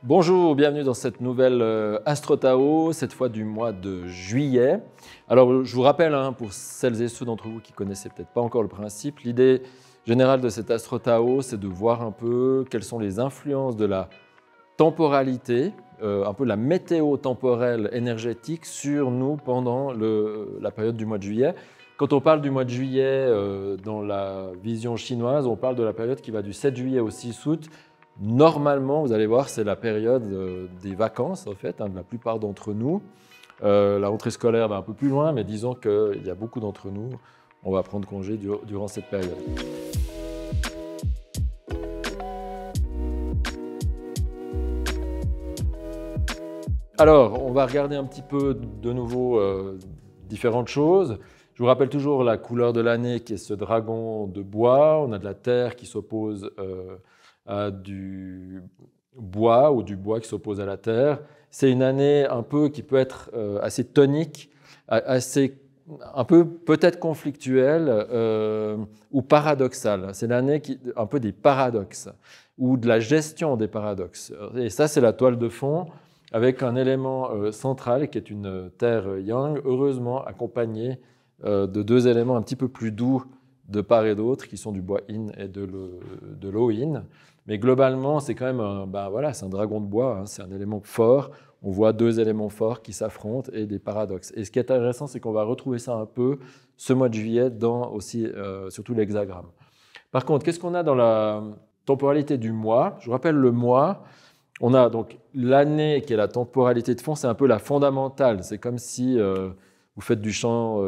Bonjour, bienvenue dans cette nouvelle Astro Tao, cette fois du mois de juillet. Alors je vous rappelle, pour celles et ceux d'entre vous qui ne connaissaient peut-être pas encore le principe, l'idée générale de cette Astro Tao, c'est de voir un peu quelles sont les influences de la temporalité, un peu la météo temporelle énergétique sur nous pendant la période du mois de juillet. Quand on parle du mois de juillet dans la vision chinoise, on parle de la période qui va du 7 juillet au 6 août. Normalement, vous allez voir, c'est la période des vacances, en fait, de la plupart d'entre nous. La rentrée scolaire va un peu plus loin, mais disons qu'il y a beaucoup d'entre nous, on va prendre congé durant cette période. Alors, on va regarder un petit peu de nouveau différentes choses. Je vous rappelle toujours la couleur de l'année qui est ce dragon de bois. On a de la terre qui s'oppose à du bois ou du bois qui s'oppose à la terre. C'est une année un peu qui peut être assez tonique, un peu peut-être conflictuelle ou paradoxale. C'est l'année un peu des paradoxes ou de la gestion des paradoxes. Et ça, c'est la toile de fond avec un élément central qui est une terre yang, heureusement accompagné de deux éléments un petit peu plus doux de part et d'autre, qui sont du bois yin et de l'eau yin. Mais globalement, c'est quand même c'est un dragon de bois, c'est un élément fort. On voit deux éléments forts qui s'affrontent et des paradoxes. Et ce qui est intéressant, c'est qu'on va retrouver ça un peu ce mois de juillet dans aussi, surtout l'hexagramme. Par contre, qu'est-ce qu'on a dans la temporalité du mois? Je vous rappelle le mois. On a donc l'année qui est la temporalité de fond, c'est un peu la fondamentale. C'est comme si vous faites du chant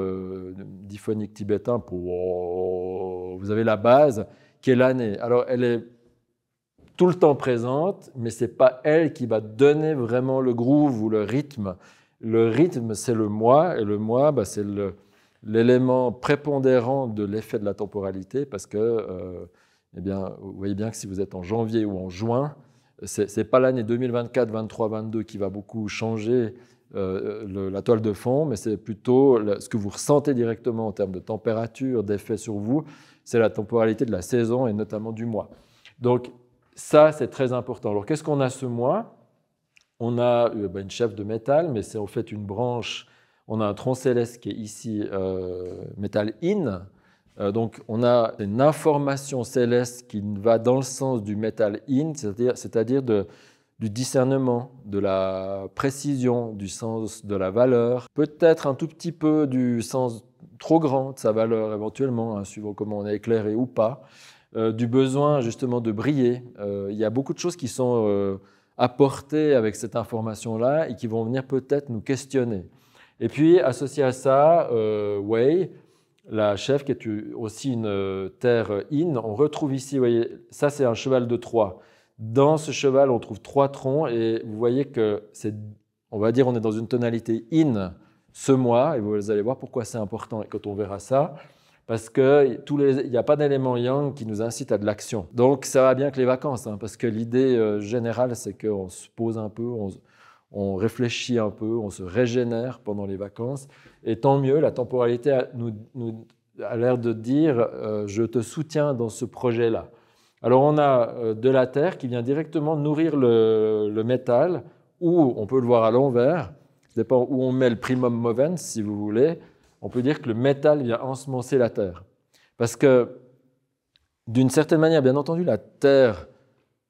diphonique tibétain, vous avez la base qui est l'année. Alors elle est tout le temps présente, mais ce n'est pas elle qui va donner vraiment le groove ou le rythme. Le rythme, c'est le mois, et le mois, c'est l'élément prépondérant de l'effet de la temporalité, parce que vous voyez bien que si vous êtes en janvier ou en juin, ce n'est pas l'année 2024, 23, 22 qui va beaucoup changer la toile de fond, mais c'est plutôt ce que vous ressentez directement en termes de température, d'effet sur vous, c'est la temporalité de la saison et notamment du mois. Donc ça, c'est très important. Alors qu'est-ce qu'on a ce mois? On a une chef de métal, mais c'est en fait une branche. On a un tronc céleste qui est ici métal in. Donc, on a une information céleste qui va dans le sens du métal in, c'est-à-dire du discernement, de la précision, du sens de la valeur, peut-être un tout petit peu du sens trop grand de sa valeur éventuellement, suivant comment on est éclairé ou pas, du besoin justement de briller. Il y a beaucoup de choses qui sont apportées avec cette information-là et qui vont venir peut-être nous questionner. Et puis, associé à ça, Wei, la chef qui est aussi une terre in, on retrouve ici, vous voyez, ça c'est un cheval de Troie. Dans ce cheval, on trouve 3 troncs et vous voyez que on va dire, on est dans une tonalité in ce mois et vous allez voir pourquoi c'est important quand on verra ça. Parce qu'il n'y a pas d'élément yang qui nous incite à de l'action. Donc ça va bien avec les vacances, parce que l'idée générale, c'est qu'on se pose un peu, on réfléchit un peu, on se régénère pendant les vacances. Et tant mieux, la temporalité a l'air de dire je te soutiens dans ce projet-là. Alors on a de la terre qui vient directement nourrir le métal, ou on peut le voir à l'envers, ça dépend où on met le primum movens, si vous voulez. On peut dire que le métal vient ensemencer la terre. Parce que, d'une certaine manière, bien entendu, la terre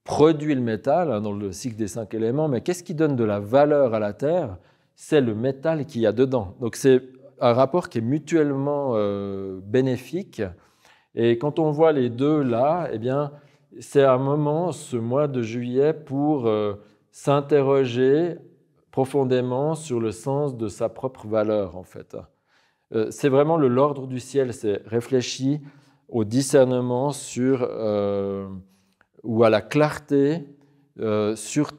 produit le métal dans le cycle des 5 éléments, mais qu'est-ce qui donne de la valeur à la terre? C'est le métal qu'il y a dedans. Donc c'est un rapport qui est mutuellement bénéfique. Et quand on voit les deux là, c'est un moment, ce mois de juillet, pour s'interroger profondément sur le sens de sa propre valeur, en fait. C'est vraiment l'ordre du ciel, c'est réfléchir au discernement ou à la clarté sur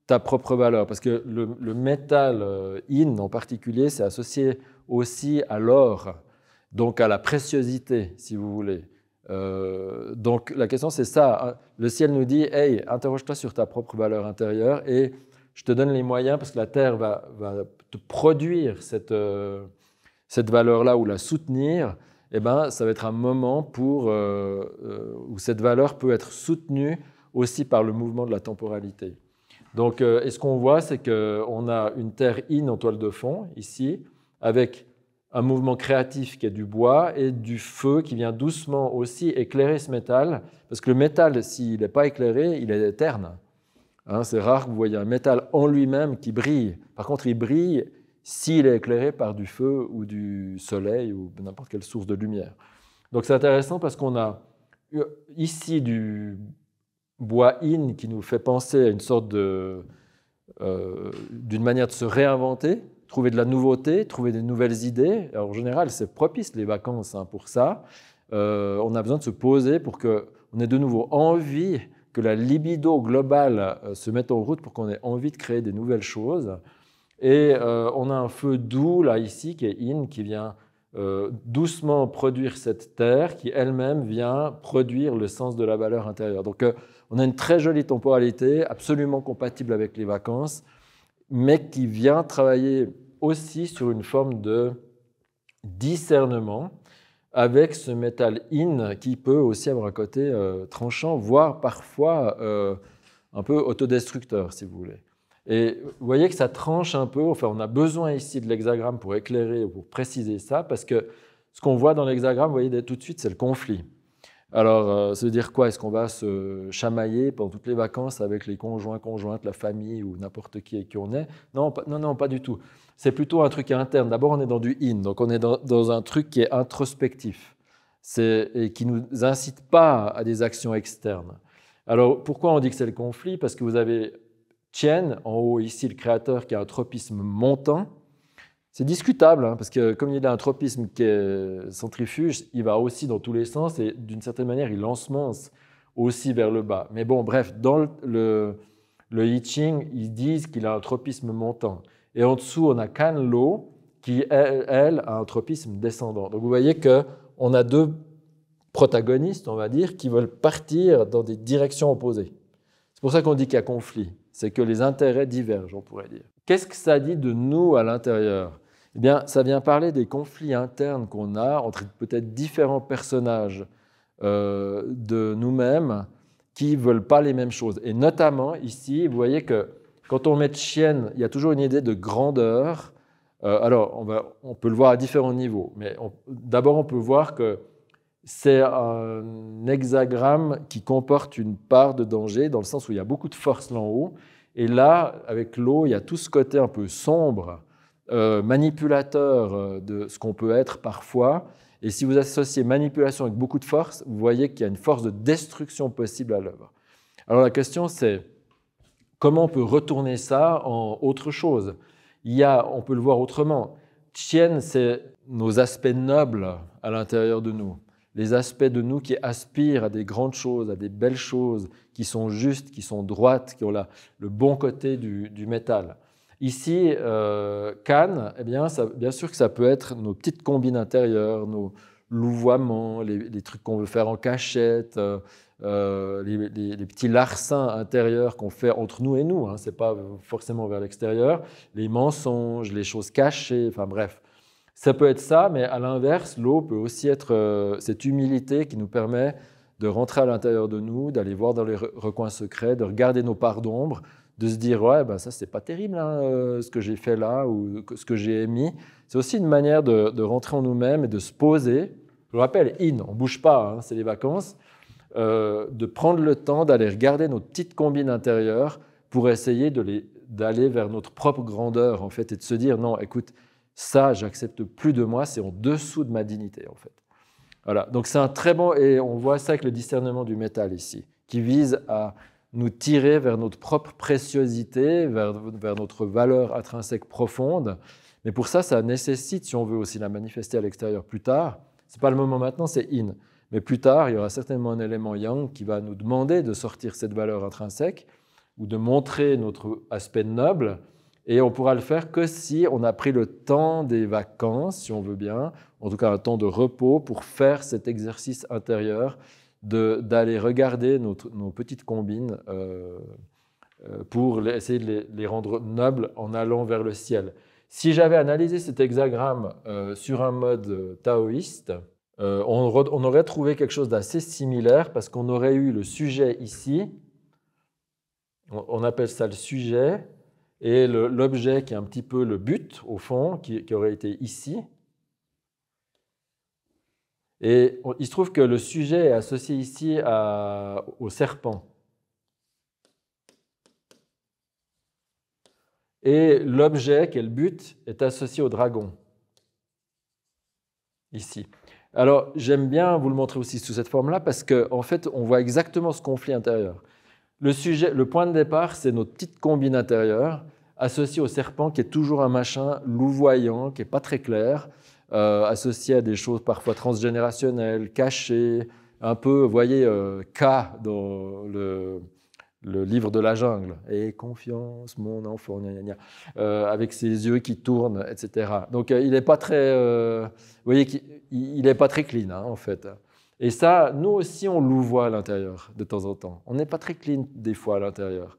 ta propre valeur. Parce que le métal in en particulier, c'est associé aussi à l'or, donc à la préciosité, si vous voulez. Donc la question, c'est ça. Le ciel nous dit, hey, interroge-toi sur ta propre valeur intérieure et je te donne les moyens parce que la terre va te produire cette valeur-là ou la soutenir, ça va être un moment où cette valeur peut être soutenue aussi par le mouvement de la temporalité. Donc, et ce qu'on voit, c'est qu'on a une terre yin en toile de fond, ici, avec un mouvement créatif qui est du bois et du feu qui vient doucement aussi éclairer ce métal, parce que le métal, s'il n'est pas éclairé, il est terne. Hein, c'est rare que vous voyez un métal en lui-même qui brille. Par contre, il brille s'il est éclairé par du feu ou du soleil ou n'importe quelle source de lumière. Donc c'est intéressant parce qu'on a ici du bois yin qui nous fait penser à une sorte d'une manière de se réinventer, trouver de la nouveauté, trouver des nouvelles idées. Alors, en général, c'est propice les vacances pour ça. On a besoin de se poser pour qu'on ait de nouveau envie, que la libido globale se mette en route pour qu'on ait envie de créer des nouvelles choses. Et on a un feu doux, là, ici, qui est yin, qui vient doucement produire cette terre, qui elle-même vient produire le sens de la valeur intérieure. Donc, on a une très jolie temporalité, absolument compatible avec les vacances, mais qui vient travailler aussi sur une forme de discernement avec ce métal yin qui peut aussi avoir un côté tranchant, voire parfois un peu autodestructeur, si vous voulez. Et vous voyez que ça tranche un peu, enfin, on a besoin ici de l'hexagramme pour éclairer, pour préciser ça, parce que ce qu'on voit dans l'hexagramme, vous voyez tout de suite, c'est le conflit. Alors, ça veut dire quoi? Est-ce qu'on va se chamailler pendant toutes les vacances avec les conjoints, conjointes, la famille ou n'importe qui on est? Non, pas du tout. C'est plutôt un truc interne. D'abord, on est dans du yin, donc on est dans un truc qui est introspectif et qui ne nous incite pas à des actions externes. Alors, pourquoi on dit que c'est le conflit? Parce que vous avez Tien, en haut ici, le créateur, qui a un tropisme montant. C'est discutable, parce que comme il a un tropisme qui est centrifuge, il va aussi dans tous les sens et d'une certaine manière, il ensemence aussi vers le bas. Mais bon, bref, dans le I Ching, ils disent qu'il a un tropisme montant. Et en dessous, on a Kan Lo, qui, elle, a un tropisme descendant. Donc vous voyez qu'on a deux protagonistes, on va dire, qui veulent partir dans des directions opposées. C'est pour ça qu'on dit qu'il y a conflit. C'est que les intérêts divergent, on pourrait dire. Qu'est-ce que ça dit de nous à l'intérieur? Eh bien, ça vient parler des conflits internes qu'on a entre peut-être différents personnages de nous-mêmes qui ne veulent pas les mêmes choses. Et notamment, ici, vous voyez que quand on met chienne, il y a toujours une idée de grandeur. Alors, on peut le voir à différents niveaux. Mais d'abord, on peut voir que c'est un hexagramme qui comporte une part de danger, dans le sens où il y a beaucoup de force là en haut. Et là, avec l'eau, il y a tout ce côté un peu sombre, manipulateur de ce qu'on peut être parfois. Et si vous associez manipulation avec beaucoup de force, vous voyez qu'il y a une force de destruction possible à l'œuvre. Alors la question, c'est comment on peut retourner ça en autre chose? On peut le voir autrement. Tien, c'est nos aspects nobles à l'intérieur de nous. Les aspects de nous qui aspirent à des grandes choses, à des belles choses, qui sont justes, qui sont droites, qui ont le bon côté du métal. Ici, Kan, eh bien sûr que ça peut être nos petites combines intérieures, nos louvoiements, les trucs qu'on veut faire en cachette, les petits larcins intérieurs qu'on fait entre nous et nous, ce n'est pas forcément vers l'extérieur, les mensonges, les choses cachées, enfin bref. Ça peut être ça, mais à l'inverse, l'eau peut aussi être cette humilité qui nous permet de rentrer à l'intérieur de nous, d'aller voir dans les recoins secrets, de regarder nos parts d'ombre, de se dire « ouais, ben ça, c'est pas terrible ce que j'ai fait là ou ce que j'ai émis ». C'est aussi une manière de rentrer en nous-mêmes et de se poser. Je vous rappelle, on ne bouge pas, c'est les vacances. De prendre le temps d'aller regarder nos petites combines intérieures pour essayer d'aller vers notre propre grandeur, en fait, et de se dire « non, écoute, ça, j'accepte plus de moi, c'est en dessous de ma dignité, en fait. » Voilà, donc c'est un très bon, et on voit ça avec le discernement du métal ici, qui vise à nous tirer vers notre propre préciosité, vers notre valeur intrinsèque profonde. Mais pour ça, ça nécessite, si on veut aussi la manifester à l'extérieur plus tard, ce n'est pas le moment maintenant, c'est in. Mais plus tard, il y aura certainement un élément yang qui va nous demander de sortir cette valeur intrinsèque ou de montrer notre aspect noble. Et on pourra le faire que si on a pris le temps des vacances, si on veut bien, en tout cas un temps de repos pour faire cet exercice intérieur d'aller regarder nos petites combines pour essayer de les rendre nobles en allant vers le ciel. Si j'avais analysé cet hexagramme sur un mode taoïste, on aurait trouvé quelque chose d'assez similaire parce qu'on aurait eu le sujet ici, On appelle ça le sujet, et l'objet qui est un petit peu le but, au fond, qui aurait été ici. Et il se trouve que le sujet est associé ici au serpent. Et l'objet, qui est le but, est associé au dragon, ici. Alors, j'aime bien vous le montrer aussi sous cette forme-là, parce qu'en fait, on voit exactement ce conflit intérieur. Le point de départ, c'est notre petite combine intérieure, associée au serpent, qui est toujours un machin louvoyant, qui n'est pas très clair, associé à des choses parfois transgénérationnelles, cachées, un peu, vous voyez, K dans le livre de la jungle. « Aie confiance, mon enfant, gna, gna, gna. Avec ses yeux qui tournent, etc. Donc, il n'est pas très, vous voyez, il n'est pas très clean, hein, en fait. Et ça, nous aussi, on louvoie à l'intérieur de temps en temps. On n'est pas très clean des fois à l'intérieur.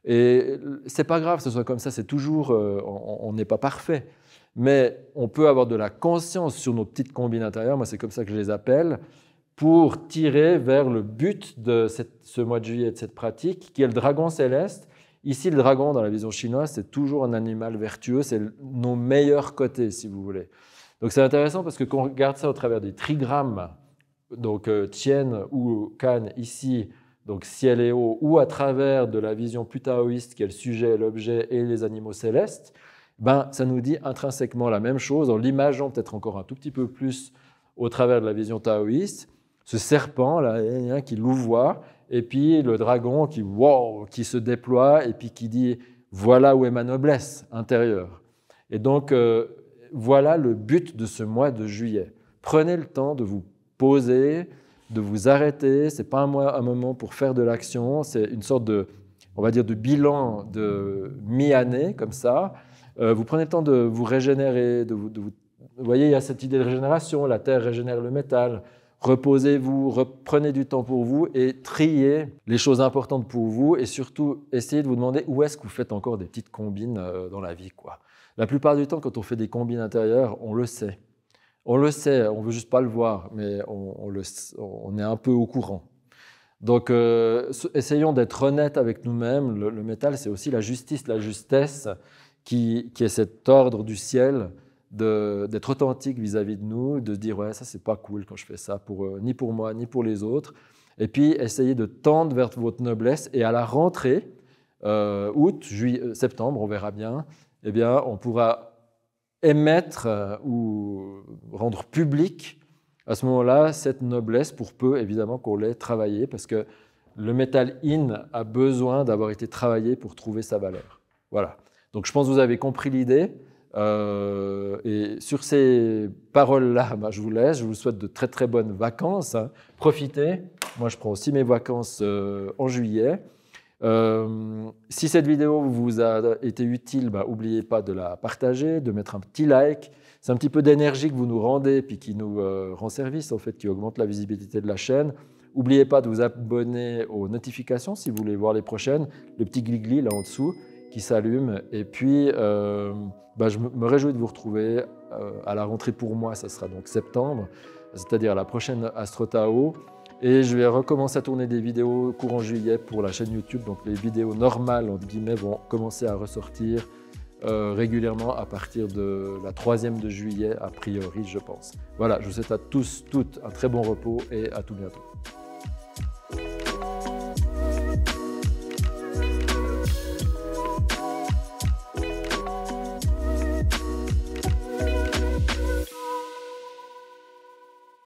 Et c'est pas grave que ce soit comme ça, c'est toujours, on n'est pas parfait. Mais on peut avoir de la conscience sur nos petites combines intérieures, moi c'est comme ça que je les appelle, pour tirer vers le but de ce mois de juillet de cette pratique, qui est le dragon céleste. Ici, le dragon, dans la vision chinoise, c'est toujours un animal vertueux, c'est nos meilleurs côtés, si vous voulez. Donc c'est intéressant parce que quand on regarde ça au travers des trigrammes, donc Tien ou Kan ici, donc ciel et eau, ou à travers de la vision plus taoïste, qui est le sujet, l'objet et les animaux célestes, ben, ça nous dit intrinsèquement la même chose, en l'imageant peut-être encore un tout petit peu plus au travers de la vision taoïste, ce serpent là, qui louvoie, et puis le dragon qui se déploie, et puis qui dit « voilà où est ma noblesse intérieure ». Et donc, voilà le but de ce mois de juillet. Prenez le temps de vous poser, de vous arrêter. Ce n'est pas un moment pour faire de l'action, c'est une sorte de, on va dire, de bilan de mi-année, comme ça. Vous prenez le temps de vous régénérer, vous voyez, il y a cette idée de régénération, la terre régénère le métal. Reposez-vous, prenez du temps pour vous et triez les choses importantes pour vous et surtout, essayez de vous demander où est-ce que vous faites encore des petites combines dans la vie, quoi. La plupart du temps, quand on fait des combines intérieures, on le sait. On le sait, on ne veut juste pas le voir, mais on est un peu au courant. Donc, essayons d'être honnêtes avec nous-mêmes. Le métal, c'est aussi la justice, la justesse, qui est cet ordre du ciel d'être authentique vis-à-vis de nous, de dire « ouais, ça, c'est pas cool quand je fais ça, ni pour moi, ni pour les autres ». Et puis, essayez de tendre vers votre noblesse. Et à la rentrée, août, juillet, septembre, on verra bien, eh bien, on pourra émettre ou rendre public à ce moment-là cette noblesse, pour peu évidemment qu'on l'ait travaillée, parce que le métal yin a besoin d'avoir été travaillé pour trouver sa valeur. Voilà. Donc je pense que vous avez compris l'idée. Et sur ces paroles-là, je vous laisse. Je vous souhaite de très très bonnes vacances. Hein. Profitez. Moi, je prends aussi mes vacances en juillet. Si cette vidéo vous a été utile, n'oubliez pas de la partager, de mettre un petit like. C'est un petit peu d'énergie que vous nous rendez, puis qui nous rend service, en fait, qui augmente la visibilité de la chaîne. N'oubliez pas de vous abonner aux notifications si vous voulez voir les prochaines. Le petit glis-glis là en dessous qui s'allume. Et puis, je me réjouis de vous retrouver à la rentrée pour moi. Ça sera donc septembre, c'est-à-dire à la prochaine Astro Tao. Et je vais recommencer à tourner des vidéos courant juillet pour la chaîne YouTube. Donc les vidéos normales, entre guillemets, vont commencer à ressortir régulièrement à partir de la 3e de juillet, a priori, je pense. Voilà, je vous souhaite à tous, toutes, un très bon repos et à tout bientôt.